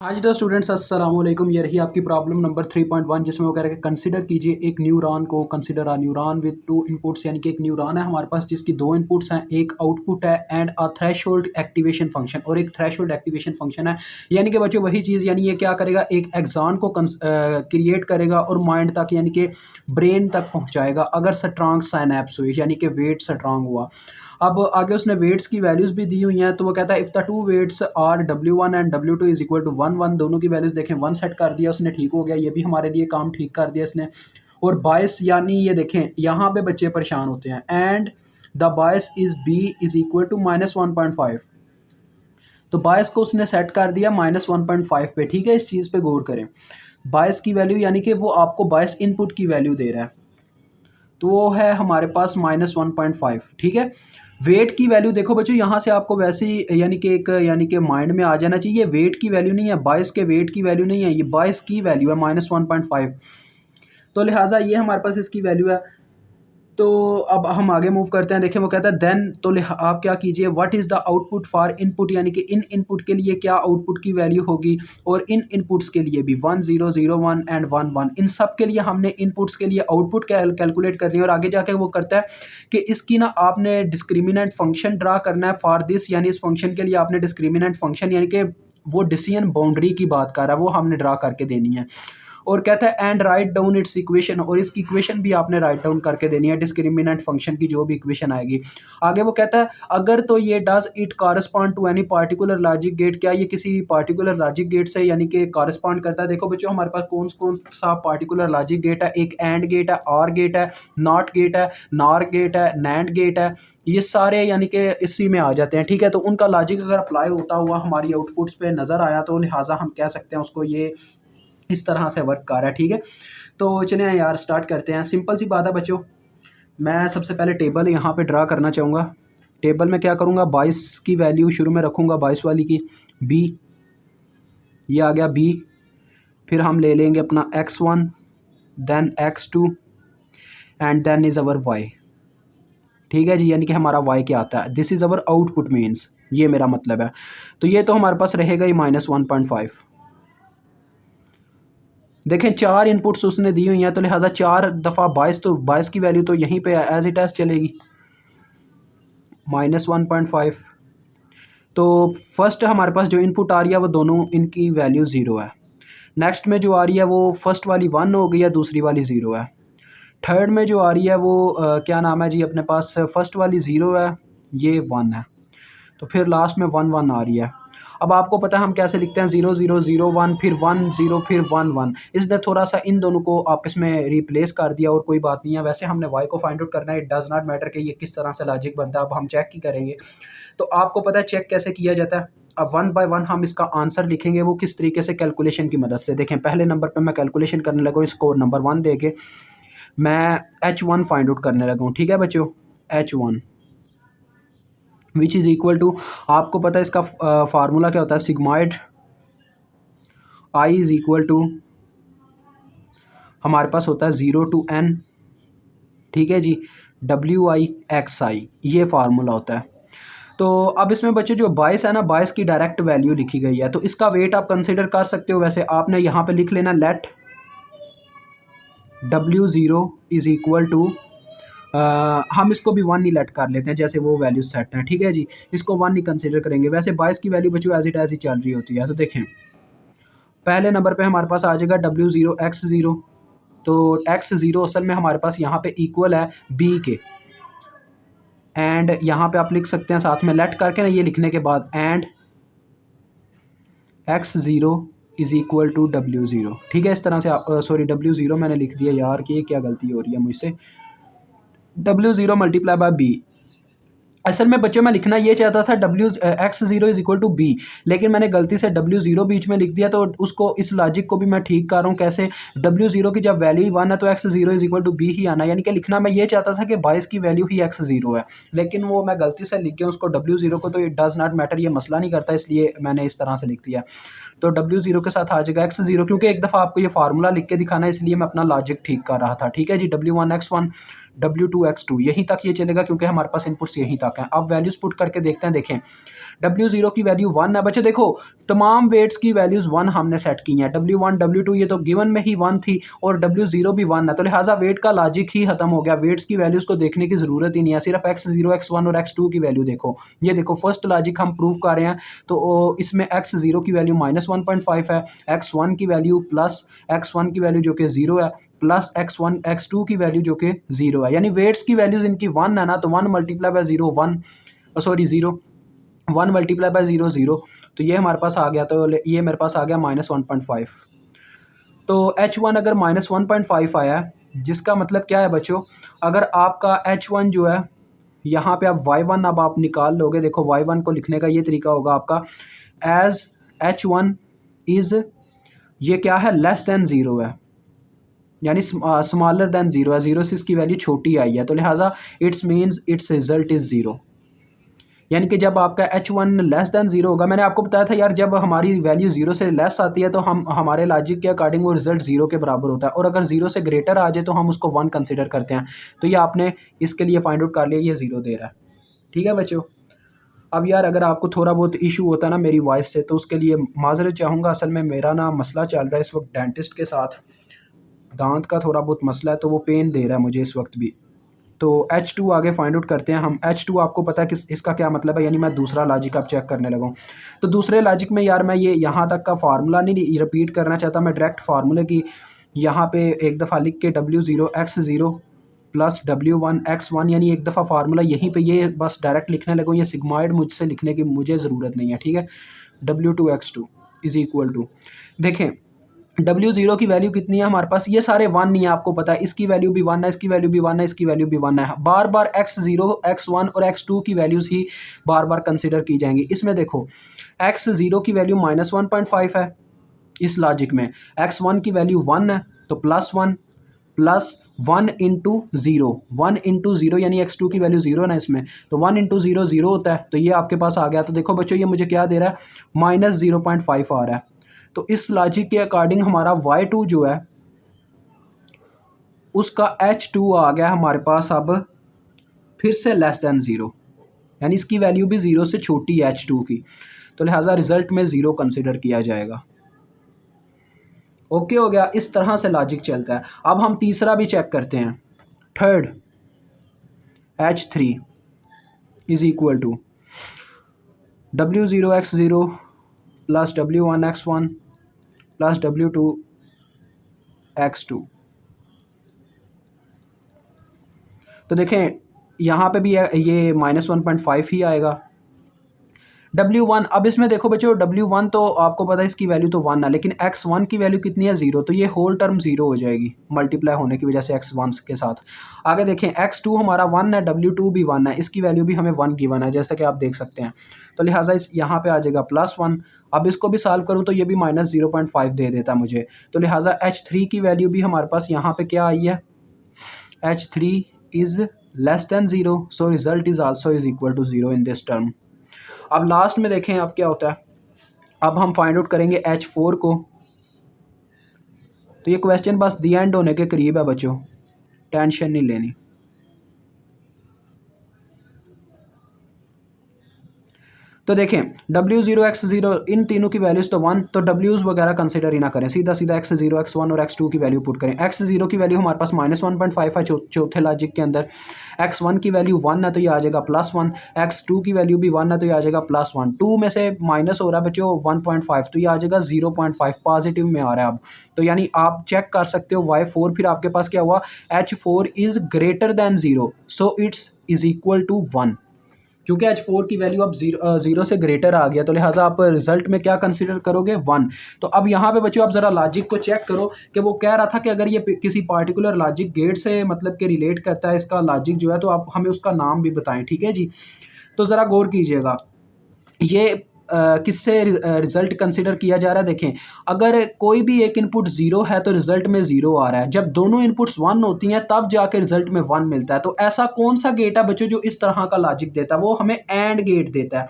हाँ जी तो स्टूडेंट्स अस्सलाम वालेकुम। ये रही आपकी प्रॉब्लम नंबर 3.1 जिसमें वो कह रहे हैं कंसिडर कीजिए एक न्यूरॉन को। Consider a neuron with two inputs, यानी कि एक न्यूरॉन है हमारे पास जिसकी दो इनपुट्स हैं, एक आउटपुट है and a threshold activation function, और एक थ्रेशोल्ड एक्टिवेशन फंक्शन है। यानी कि बच्चों वही चीज़, यानी ये क्या करेगा, एक एक्सान को क्रिएट करेगा और माइंड तक यानी कि ब्रेन तक पहुँचाएगा अगर स्ट्रांग साइनेप्स हुई, यानी कि वेट स्ट्रांग हुआ। अब आगे उसने वेट्स की वैल्यूज़ भी दी हुई हैं, तो वो कहता है if the two weights are W1 and W2 is equal to 1 1, दोनों की वैल्यूज़ देखें 1 सेट कर दिया उसने, ठीक हो गया। ये भी हमारे लिए काम ठीक कर दिया इसने। और बायस, यानी ये देखें यहाँ पे बच्चे परेशान होते हैं, and the bias is B is equal to -1.5। तो बायस को उसने सेट कर दिया -1.5 पे, ठीक है। इस चीज़ पे गौर करें, बायस की वैल्यू यानी कि वो आपको बायस इनपुट की वैल्यू दे रहा है, तो वो है हमारे पास -1.5, ठीक है। वेट की वैल्यू देखो बच्चों, यहाँ से आपको वैसे ही यानी कि एक यानी कि माइंड में आ जाना चाहिए, वेट की वैल्यू नहीं है, बायस के वेट की वैल्यू नहीं है, ये बायस की वैल्यू है -1.5। तो लिहाजा ये हमारे पास इसकी वैल्यू है। तो अब हम आगे मूव करते हैं। देखें वो कहता है देन, तो आप क्या कीजिए, what is the output for input, यानी कि इन इनपुट के लिए क्या आउटपुट की वैल्यू होगी, और इन इनपुट्स के लिए भी 1 0 0 1 एंड 1 1, इन सब के लिए हमने इनपुट्स के लिए आउटपुट कैलकुलेट करनी है। और आगे जाके वो करता है कि इसकी ना आपने डिस्क्रिमिनेंट फंक्शन ड्रा करना है फॉर दिस, यानी इस फंक्शन के लिए आपने डिस्क्रिमिनेंट फंक्शन, यानी कि वो डिसीजन बाउंड्री की बात कर रहा है, वो हमने ड्रा करके देनी है। और कहता है and write down it's equation, और इसकी इक्वेशन भी आपने राइट डाउन करके देनी है, डिस्क्रिमिनेंट फंक्शन की जो भी इक्वेशन आएगी। आगे वो कहता है अगर तो ये does it correspond to any particular logic gate, क्या ये किसी पार्टिकुलर लॉजिक गेट से यानी कि कॉरस्पॉन्ड करता है। देखो बच्चों हमारे पास कौन कौन सा पार्टिकुलर लॉजिक गेट है, एक एंड गेट है, आर गेट है, नॉट गेट है, नॉर गेट है, नैंड गेट है, ये सारे यानी कि इसी में आ जाते हैं, ठीक है। तो उनका लॉजिक अगर अप्लाई होता हुआ हमारी आउटपुट्स पे नज़र आया तो लिहाजा हम कह सकते हैं उसको ये इस तरह से वर्क कर रहा है, ठीक है। तो चलिए यार स्टार्ट करते हैं। सिंपल सी बात है बच्चों, मैं सबसे पहले टेबल यहाँ पे ड्रा करना चाहूँगा। टेबल में क्या करूँगा, 22 की वैल्यू शुरू में रखूँगा, 22 वाली की B, ये आ गया B। फिर हम ले लेंगे अपना X1, then X2 and then is our Y, ठीक है जी। यानी कि हमारा Y क्या आता है, this is our output means, ये मेरा मतलब है। तो ये तो हमारे पास रहेगा ही -1.5। देखें 4 इनपुट्स उसने दी हुई हैं, तो लिहाजा 4 दफ़ा 22, तो 22 की वैल्यू तो यहीं पे एज इट एज चलेगी -1.5। तो फर्स्ट हमारे पास जो इनपुट आ रही है वो दोनों इनकी वैल्यू 0 है। नेक्स्ट में जो आ रही है वो फर्स्ट वाली 1 हो गई है, दूसरी वाली 0 है। थर्ड में जो आ रही है वो क्या नाम है जी, अपने पास फर्स्ट वाली 0 है, ये 1 है। तो फिर लास्ट में 1 1 आ रही है। अब आपको पता है हम कैसे लिखते हैं, 0 0 0 1 फिर 1 0 फिर 1 1। इसने थोड़ा सा इन दोनों को आपस में रिप्लेस कर दिया, और कोई बात नहीं है। वैसे हमने y को फाइंड आउट करना है, इट डज़ नॉट मैटर कि ये किस तरह से लॉजिक बनता है, अब हम चेक ही करेंगे। तो आपको पता है चेक कैसे किया जाता है। अब 1 बाय 1 हम इसका आंसर लिखेंगे, वो किस तरीके से, कैलकुलेशन की मदद से। देखें पहले नंबर पर मैं कैलकुलेशन करने लगा, इसको नंबर 1 दे के मैं H1 फाइंड आउट करने लगा हूँ, ठीक है बच्चों। H1 which is equal to, आपको पता है इसका फार्मूला क्या होता है, sigmoid I is equal to हमारे पास होता है 0 to n, ठीक है जी, WI/XI, ये फार्मूला होता है। तो अब इसमें बच्चे जो 22 है ना, 22 की डायरेक्ट वैल्यू लिखी गई है, तो इसका वेट आप कंसिडर कर सकते हो। वैसे आपने यहाँ पे लिख लेना late W0 is equal to, हम इसको भी 1 ही लेट कर लेते हैं, जैसे वो वैल्यू सेट है, ठीक है जी। इसको 1 ही कंसिडर करेंगे। वैसे 22 की वैल्यू बच्चों एज इट एज ही चल रही होती है। तो देखें पहले नंबर पे हमारे पास आ जाएगा W0 X0, तो X0 असल में हमारे पास यहाँ पे इक्वल है B के, एंड यहाँ पे आप लिख सकते हैं साथ में लेट करके ना, ये लिखने के बाद and X0 is equal to W0, ठीक है। इस तरह से आप सॉरी W0 मैंने लिख दिया यार, कि ये क्या गलती हो रही है मुझसे, W0 मल्टीप्लाई बाय B। असल में बच्चों मैं लिखना ये चाहता था X0 is equal to B, लेकिन मैंने गलती से W0 बीच में लिख दिया, तो उसको इस लॉजिक को भी मैं ठीक कर रहा हूँ। कैसे, W0 की जब वैल्यू 1 है तो X0 is equal to B ही आना, यानी कि लिखना मैं ये चाहता था कि 22 की वैल्यू ही X0 है, लेकिन वो मैं गलती से लिख गया उसको W0 को, तो इट डज़ नॉट मैटर, ये मसला नहीं करता, इसलिए मैंने इस तरह से लिख दिया। तो W0 के साथ आ जाएगा X0, क्योंकि एक दफ़ा आपको ये फार्मूला लिख के दिखाना है, इसलिए मैं अपना लॉजिक ठीक कर रहा था, ठीक है जी। W1 X1 W2 X2 यहीं तक ये चलेगा, क्योंकि हमारे पास इनपुट्स यहीं तक तक हैं। अब वैल्यूज़ पुट करके देखते हैं। देखें W0 की वैल्यू 1 है बच्चों, देखो तमाम वेट्स की वैल्यूज़ 1 हमने सेट की हैं। W1 W2 ये तो गिवन में ही 1 थी और W0 भी 1 है, तो लिहाजा वेट का लॉजिक ही खत्म हो गया। वेट्स की वैल्यूज़ को देखने की ज़रूरत ही नहीं है, सिर्फ X0 X1 और X2 की वैल्यू देखो। ये देखो फर्स्ट लॉजिक हम प्रूव कर रहे हैं, तो इसमें X0 की वैल्यू -1.5 है, X1 की वैल्यू प्लस X1 की वैल्यू जो कि 0 है, प्लस X1 X2 की वैल्यू जो कि 0 है। यानी वेट्स की वैल्यूज़ इनकी 1 है ना, तो 1 multiply by 0 1 sorry 0 1 multiply by 0 0, तो ये हमारे पास आ गया, तो ये मेरे पास आ गया -1.5। तो H1 अगर -1.5 आया है, जिसका मतलब क्या है बच्चों, अगर आपका H1 जो है यहाँ पे आप Y1 अब आप निकाल लोगे। देखो Y1 को लिखने का ये तरीका होगा आपका, एज H1 इज़ ये क्या है, लेस दैन 0 है, यानी स्मॉलर दैन 0 है, 0 से इसकी वैल्यू छोटी आई है, तो लिहाजा it's means it's result is 0। यानी कि जब आपका H1 लेस दैन 0 होगा, मैंने आपको बताया था यार, जब हमारी वैल्यू 0 से लेस आती है तो हम हमारे लॉजिक के अकॉर्डिंग वो रिजल्ट 0 के बराबर होता है, और अगर 0 से ग्रेटर आ जाए तो हम उसको 1 कंसिडर करते हैं। तो ये आपने इसके लिए फाइंड आउट कर लिया, ये 0 दे रहा है। ठीक है बच्चों। अब यार अगर आपको थोड़ा बहुत इशू होता है ना मेरी वॉइस से, तो उसके लिए माजरत चाहूँगा। असल में मेरा ना मसला चल रहा है इस वक्त डेंटिस्ट के साथ, दांत का थोड़ा बहुत मसला है, तो वो पेन दे रहा है मुझे इस वक्त भी। तो H2 आगे फाइंड आउट करते हैं हम। H2 आपको पता है कि इसका क्या मतलब है, यानी मैं दूसरा लॉजिक अब चेक करने लगा हूँ। तो दूसरे लॉजिक में यार मैं ये यहाँ तक का फार्मूला नहीं रिपीट करना चाहता, मैं डायरेक्ट फार्मूले की यहाँ पे एक दफ़ा लिख के W0 X0 plus W1 X1, यानी एक दफ़ा फार्मूला यहीं पे ये बस डायरेक्ट लिखने लगा हूँ। ये सिग्माइड मुझसे लिखने की मुझे ज़रूरत नहीं है, ठीक है। W2 X2 is equal to, देखें W0 की वैल्यू कितनी है हमारे पास, ये सारे 1 नहीं है, आपको पता है इसकी वैल्यू भी 1 है, इसकी वैल्यू भी 1 है, इसकी वैल्यू भी 1 है। बार बार X0 X1 और X2 की वैल्यूज़ ही बार बार कंसिडर की जाएंगी। इसमें देखो X0 की वैल्यू -1.5 है इस लॉजिक में, X1 की वैल्यू 1 है, तो +1 प्लस 1 इंटू 0, 1 इंटू 0 यानी X2 की वैल्यू 0 है ना इसमें, तो 1 इंटू 0 0 होता है, तो ये आपके पास आ गया। तो देखो बच्चों ये मुझे क्या दे रहा है, -0.5 आ रहा है। तो इस लॉजिक के अकॉर्डिंग हमारा Y2 जो है उसका H2 आ गया हमारे पास अब फिर से लेस दैन 0, यानी इसकी वैल्यू भी 0 से छोटी है H2 की, तो लिहाजा रिजल्ट में 0 कंसिडर किया जाएगा। ओके हो गया, इस तरह से लॉजिक चलता है। अब हम तीसरा भी चेक करते हैं। Third H3 is equal to W0 X0 plus W1 X1 plus W2 X2। तो देखें यहाँ पे भी ये -1.5 ही आएगा। W1, अब इसमें देखो बच्चों W1 तो आपको पता है इसकी वैल्यू तो 1 है, लेकिन X1 की वैल्यू कितनी है, 0, तो ये होल टर्म 0 हो जाएगी मल्टीप्लाई होने की वजह से X1 के साथ। आगे देखें X2 हमारा 1 है, W2 भी 1 है, इसकी वैल्यू भी हमें 1 गिवन है जैसा कि आप देख सकते हैं, तो लिहाजा इस यहाँ पे आ जाएगा +1। अब इसको भी सॉल्व करूँ तो ये भी -0.5 दे देता मुझे, तो लिहाजा H3 की वैल्यू भी हमारे पास यहाँ पे क्या आई है, H3 is less than 0, so result is also is equal to 0 in this term. अब लास्ट में देखें अब क्या होता है, अब हम फाइंड आउट करेंगे H4 को। तो ये क्वेश्चन बस दी एंड होने के करीब है बच्चों, टेंशन नहीं लेनी। तो देखें W0 X0 इन तीनों की वैल्यूज़ तो 1, तो W's वगैरह कंसिडर ही ना करें, सीधा सीधा X0 X1 और X2 की वैल्यू पुट करें। X0 की वैल्यू हमारे पास -1.5 है चौथे लॉजिक के अंदर, X1 की वैल्यू 1 है तो ये आ जाएगा +1, X2 की वैल्यू भी 1 है तो ये आ जाएगा +1, 2 में से माइनस हो रहा है बच्चों 1.5, तो ये आ जाएगा 0.5, पॉजिटिव में आ रहा है अब। तो यानी आप चेक कर सकते हो Y4, फिर आपके पास क्या हुआ, H4 is greater than 0, so it's is equal to 1, क्योंकि H4 की वैल्यू अब 0 से ग्रेटर आ गया, तो लिहाजा आप रिजल्ट में क्या कंसीडर करोगे, 1। तो अब यहाँ पे बच्चों आप ज़रा लॉजिक को चेक करो कि वो कह रहा था कि अगर ये किसी पार्टिकुलर लॉजिक गेट से मतलब कि रिलेट करता है इसका लॉजिक जो है, तो आप हमें उसका नाम भी बताएं, ठीक है जी। तो ज़रा गौर कीजिएगा, ये किससे रिज़ल्ट कंसिडर किया जा रहा है। देखें अगर कोई भी एक इनपुट 0 है तो रिज़ल्ट में 0 आ रहा है, जब दोनों इनपुट्स 1 होती हैं तब जाके रिज़ल्ट में 1 मिलता है। तो ऐसा कौन सा गेट है बच्चों जो इस तरह का लॉजिक देता है, वो हमें एंड गेट देता है।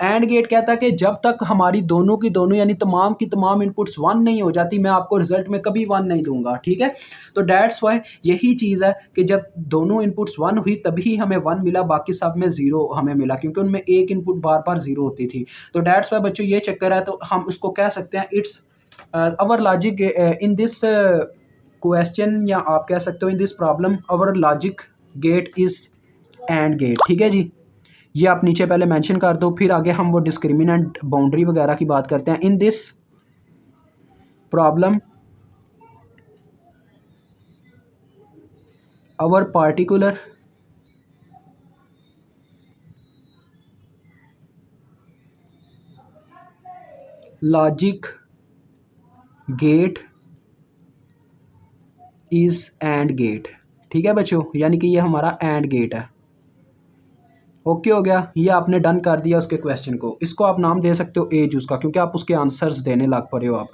एंड गेट कहता है कि जब तक हमारी दोनों की दोनों यानी तमाम की तमाम इनपुट्स वन नहीं हो जाती, मैं आपको रिजल्ट में कभी वन नहीं दूंगा, ठीक है। तो डैट्स वाई यही चीज़ है कि जब दोनों इनपुट्स वन हुई तभी हमें वन मिला, बाकी सब में ज़ीरो हमें मिला, क्योंकि उनमें एक इनपुट बार बार ज़ीरो होती थी। तो डैट्स वाई बच्चों ये चक्कर है, तो हम उसको कह सकते हैं it's our logic in this question, या आप कह सकते हो in this problem our logic gate is and gate, ठीक है जी। ये आप नीचे पहले मेंशन कर दो, फिर आगे हम वो डिस्क्रिमिनेंट बाउंड्री वगैरह की बात करते हैं। In this problem our particular logic gate is and gate, ठीक है बच्चों, यानी कि ये हमारा एंड गेट है। ओके हो गया, ये आपने डन कर दिया उसके क्वेश्चन को। इसको आप नाम दे सकते हो एज उसका, क्योंकि आप उसके आंसर्स देने लग पड़े हो। आप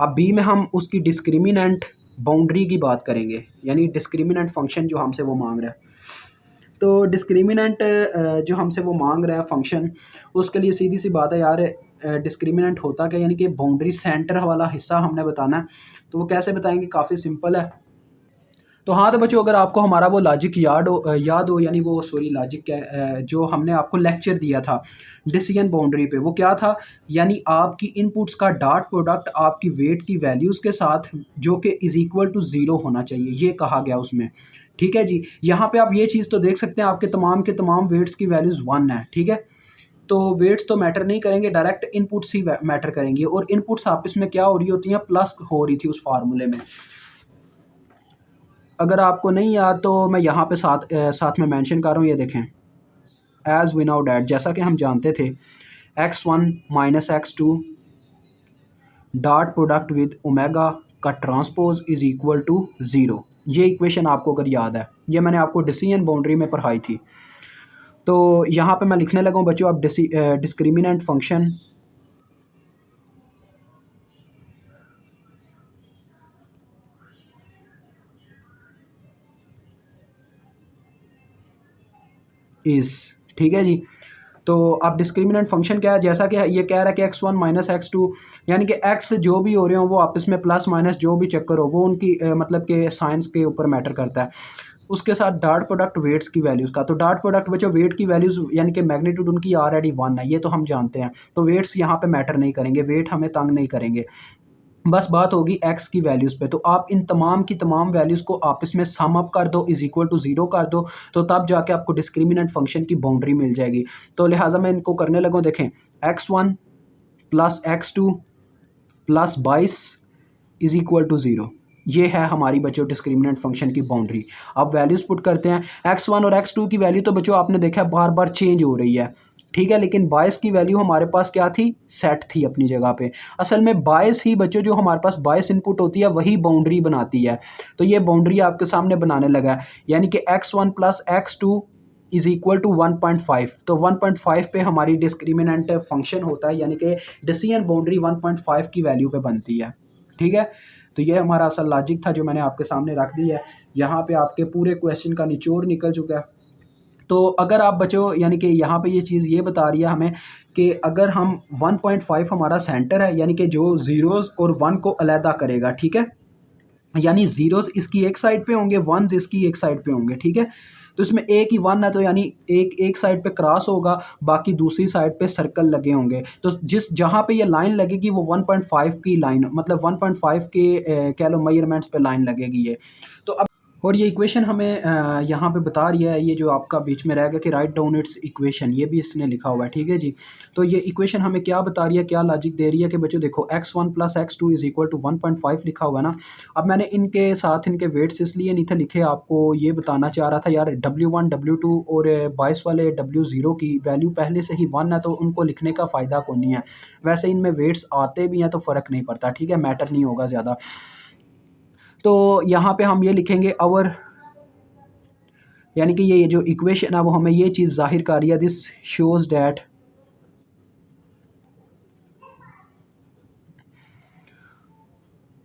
अब बी में हम उसकी डिस्क्रिमिनेंट बाउंड्री की बात करेंगे, यानी डिस्क्रिमिनेंट फंक्शन जो हमसे वो मांग रहा है। तो डिस्क्रिमिनेंट जो हमसे वो मांग रहा है फंक्शन, उसके लिए सीधी सी बात है यार, डिस्क्रिमिनेंट होता क्या, यानी कि बाउंड्री सेंटर वाला हिस्सा हमने बताना है। तो वो कैसे बताएंगे, काफ़ी सिंपल है। तो हाँ, तो बच्चों अगर आपको हमारा वो लॉजिक याद हो यानी वो सॉरी लॉजिक क्या जो हमने आपको लेक्चर दिया था डिसीजन बाउंड्री पे, वो क्या था, यानी आपकी इनपुट्स का डॉट प्रोडक्ट आपकी वेट की वैल्यूज़ के साथ जो कि इज़ इक्वल टू ज़ीरो होना चाहिए, ये कहा गया उसमें, ठीक है जी। यहाँ पे आप ये चीज़ तो देख सकते हैं, आपके तमाम के तमाम वेट्स की वैल्यूज़ वन है, ठीक है। तो वेट्स तो मैटर नहीं करेंगे, डायरेक्ट इनपुट्स ही मैटर करेंगी, और इनपुट्स आपस में क्या हो रही होती हैं, प्लस हो रही थी उस फार्मूले में। अगर आपको नहीं याद तो मैं यहाँ पे साथ में मेंशन कर रहा हूँ, ये देखें। एज वी नाउ डैट, जैसा कि हम जानते थे, x1 minus x2 dot product with omega का transpose is equal to zero. ये इक्वेशन आपको अगर याद है, ये मैंने आपको डिसीजन बाउंड्री में पढ़ाई थी। तो यहाँ पे मैं लिखने लगा हूँ बच्चों, आप डिस्क्रिमिनेंट फंक्शन इज़, ठीक है जी। तो अब डिस्क्रिमिनेंट फंक्शन क्या है, जैसा कि ये कह रहा है कि x1 माइनस x2, यानी कि x जो भी हो रहे हो वो आपस में प्लस माइनस जो भी चक्कर हो वो उनकी मतलब कि साइंस के ऊपर मैटर करता है। उसके साथ डॉट प्रोडक्ट वेट्स की वैल्यूज़ का, तो डॉट प्रोडक्ट बच्चों वेट की वैल्यूज़ यानी कि मैग्नीट्यूड उनकी ऑलरेडी वन है, ये तो हम जानते हैं। तो वेट्स यहाँ पे मैटर नहीं करेंगे, वेट हमें तंग नहीं करेंगे, बस बात होगी एक्स की वैल्यूज़ पे। तो आप इन तमाम की तमाम वैल्यूज़ को आपस में सम अप कर दो, इज़ इक्वल टू ज़ीरो कर दो, तो तब जाके आपको डिस्क्रिमिनेंट फंक्शन की बाउंड्री मिल जाएगी। तो लिहाजा मैं इनको करने लगा, देखें, x1 plus x2 plus 22 is equal to zero, ये है हमारी बच्चों डिस्क्रिमिनेंट फंक्शन की बाउंड्री। अब वैल्यूज़ पुट करते हैं, x1 और x2 की वैल्यू तो बच्चों आपने देखा बार बार चेंज हो रही है, ठीक है, लेकिन 22 की वैल्यू हमारे पास क्या थी, सेट थी अपनी जगह पे। असल में 22 ही बच्चों, जो हमारे पास 22 इनपुट होती है वही बाउंड्री बनाती है। तो ये बाउंड्री आपके सामने बनाने लगा है, यानी कि x1 plus x2 is equal to 1.5। तो 1.5 पे हमारी डिस्क्रिमिनेंट फंक्शन होता है, यानी कि डिसीजन बाउंड्री 1.5 की वैल्यू पे बनती है, ठीक है। तो ये हमारा असल लॉजिक था जो मैंने आपके सामने रख दिया है। यहाँ पे आपके पूरे क्वेश्चन का निचोड़ निकल चुका है। तो अगर आप बच्चों यानी कि यहाँ पे ये चीज़ ये बता रही है हमें कि अगर हम 1.5 हमारा सेंटर है, यानी कि जो ज़ीरोज़ और वन को अलहदा करेगा, ठीक है, यानी ज़ीरोज़ इसकी एक साइड पे होंगे, वन्स इसकी एक साइड पे होंगे, ठीक है। तो इसमें एक ही वन है, तो यानी एक साइड पे क्रॉस होगा, बाकी दूसरी साइड पे सर्कल लगे होंगे। तो जिस जहाँ पे ये लाइन लगेगी वो 1.5 की लाइन, मतलब 1.5 के कह लो मेजरमेंट्स पे लाइन लगेगी ये। तो अब और ये इक्वेशन हमें यहाँ पे बता रही है, ये जो आपका बीच में रहेगा कि राइट डाउन इट्स इक्वेशन, ये भी इसने लिखा हुआ है, ठीक है जी। तो ये इक्वेशन हमें क्या बता रही है, क्या लॉजिक दे रही है कि बच्चों देखो x1 plus x2 is equal to 1.5 लिखा हुआ है ना। अब मैंने इनके साथ इनके वेट्स इसलिए नहीं थे लिखे, आपको ये बताना चाह रहा था यार, W1 W2 और 22 वाले W0 की वैल्यू पहले से ही वन है, तो उनको लिखने का फ़ायदा कौन नहीं है। वैसे इनमें वेट्स आते भी हैं तो फ़र्क नहीं पड़ता, ठीक है, मैटर नहीं होगा ज़्यादा। तो यहाँ पे हम ये लिखेंगे अवर, यानी कि ये जो इक्वेशन है वो हमें ये चीज़ जाहिर कर रही है, दिस शोज़ डैट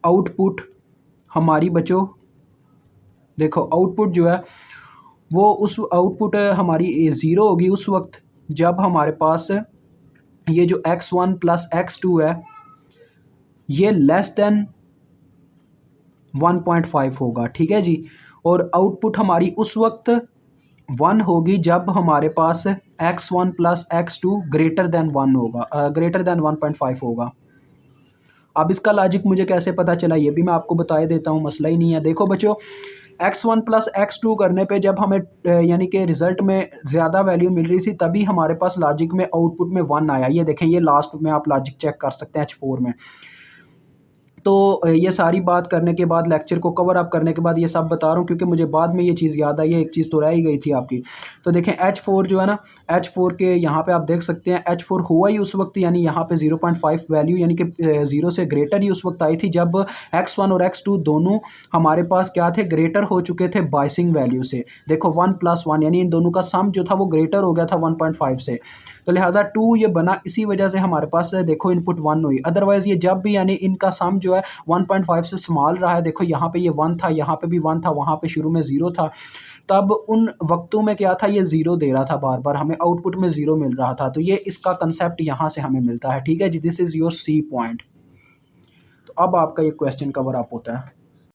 आउटपुट हमारी बच्चों, देखो आउटपुट जो है वो उस आउटपुट हमारी ज़ीरो होगी उस वक्त जब हमारे पास ये जो x1 प्लस x2 है ये लेस देन 1.5 होगा, ठीक है जी। और आउटपुट हमारी उस वक्त 1 होगी जब हमारे पास x1 plus x2 greater than 1 होगा, ग्रेटर देन 1.5 होगा। अब इसका लॉजिक मुझे कैसे पता चला ये भी मैं आपको बता देता हूँ, मसला ही नहीं है। देखो बच्चों, x1 प्लस x2 करने पे जब हमें यानी कि रिजल्ट में ज़्यादा वैल्यू मिल रही थी तभी हमारे पास लॉजिक में आउटपुट में 1 आया। ये देखें, ये लास्ट में आप लॉजिक चेक कर सकते हैं H4 में। तो ये सारी बात करने के बाद, लेक्चर को कवर अप करने के बाद ये सब बता रहा हूँ क्योंकि मुझे बाद में ये चीज़ याद आई है, एक चीज़ तो रह ही गई थी आपकी। तो देखें H4 जो है ना, H4 के यहाँ पे आप देख सकते हैं H4 हुआ ही उस वक्त, यानी यहाँ पे 0.5 वैल्यू यानी कि 0 से ग्रेटर ही उस वक्त आई थी जब x1 और x2 दोनों हमारे पास क्या थे, ग्रेटर हो चुके थे बाइसिंग वैल्यू से। देखो 1 प्लस 1 यानी इन दोनों का सम जो था वो ग्रेटर हो गया था 1.5 से, तो लिहाजा 2 ये बना, इसी वजह से हमारे पास देखो इनपुट 1 हुई। अदरवाइज़ ये जब भी यानी इनका सम जो है 1.5 से स्मॉल रहा है, देखो यहाँ पे ये 1 था, यहाँ पे भी 1 था, वहाँ पे शुरू में 0 था, तब उन वक्तों में क्या था, ये 0 दे रहा था, बार बार हमें आउटपुट में 0 मिल रहा था। तो ये इसका कंसेप्ट यहाँ से हमें मिलता है, ठीक है जी। This is your C point. तो अब आपका ये क्वेश्चन कवर अप होता है।